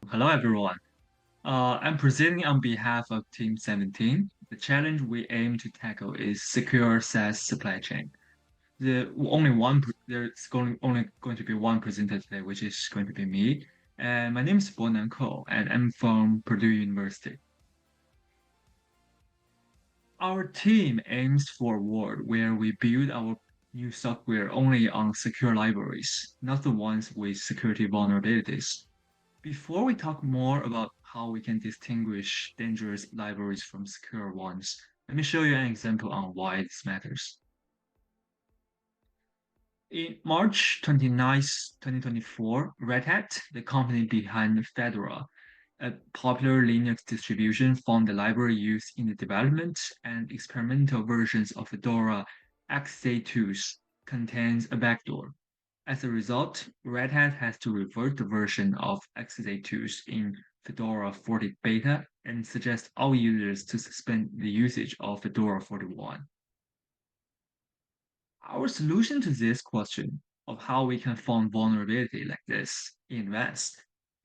Hello, everyone. I'm presenting on behalf of Team 17. The challenge we aim to tackle is secure SaaS supply chain. There's only going to be one presenter today, which is going to be me. And my name is Bonan Ko, and I'm from Purdue University. Our team aims for a world where we build our new software only on secure libraries, not the ones with security vulnerabilities. Before we talk more about how we can distinguish dangerous libraries from secure ones, let me show you an example on why this matters. In March 29th, 2024, Red Hat, the company behind Fedora, a popular Linux distribution, found the library used in the development and experimental versions of Fedora XA2s contains a backdoor. As a result, Red Hat has to revert the version of XA2s in Fedora 40 beta and suggest all users to suspend the usage of Fedora 41. Our solution to this question of how we can find vulnerability like this in advance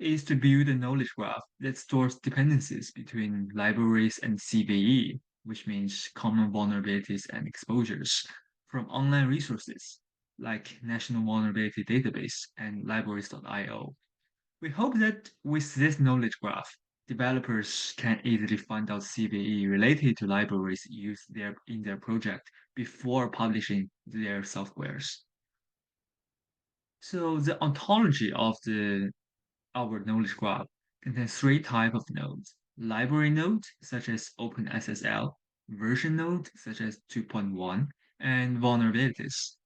is to build a knowledge graph that stores dependencies between libraries and CVE, which means common vulnerabilities and exposures, from online resources like National Vulnerability Database and libraries.io. We hope that with this knowledge graph, developers can easily find out CVE related to libraries used in their project before publishing their softwares. So the ontology of the our knowledge graph contains three types of nodes. Library node, such as OpenSSL, version node, such as 2.1, and vulnerabilities.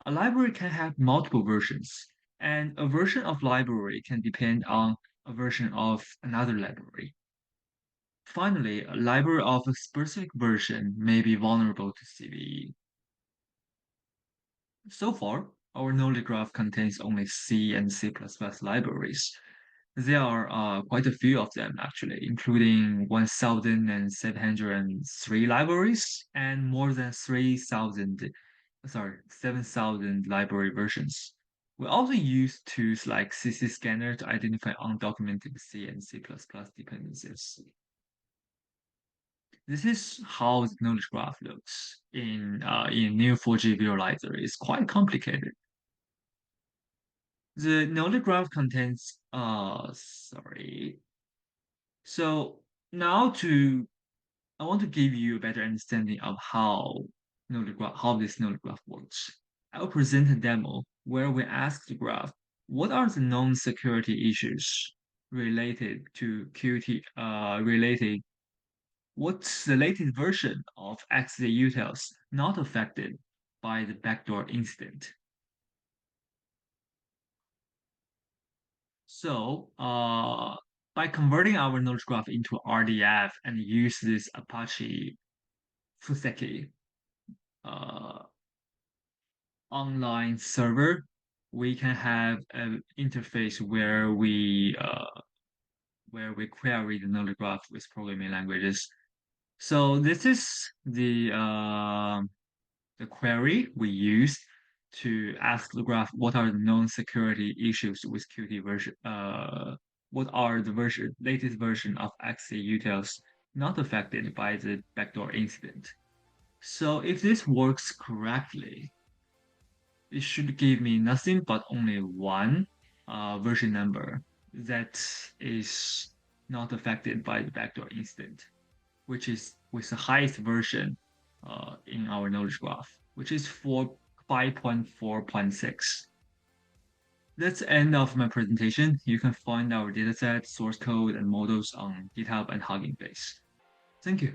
A library can have multiple versions, and a version of library can depend on a version of another library. Finally, a library of a specific version may be vulnerable to CVE. So far, our knowledge graph contains only C and C++ libraries. There are quite a few of them actually, including 1,703 libraries and more than 7,000 library versions. We also use tools like CC Scanner to identify undocumented C and C++ dependencies. This is how the knowledge graph looks in Neo4j Visualizer. It's quite complicated. The knowledge graph contains sorry. So now to I want to give you a better understanding of how this knowledge graph works. I will present a demo where we ask the graph, what are the known security issues related to Qt related what's the latest version of XAUtils not affected by the backdoor incident? So, by converting our knowledge graph into RDF and use this Apache Fuseki uh, online server, we can have an interface where we query the knowledge graph with programming languages. So this is the query we use to ask the graph what are the known security issues with Qt version. What are the latest version of XAUtils not affected by the backdoor incident? So if this works correctly, it should give me nothing but only one version number that is not affected by the backdoor incident, which is with the highest version in our knowledge graph, which is for 5.4.6. That's the end of my presentation. You can find our dataset, source code, and models on GitHub and Hugging Face. Thank you.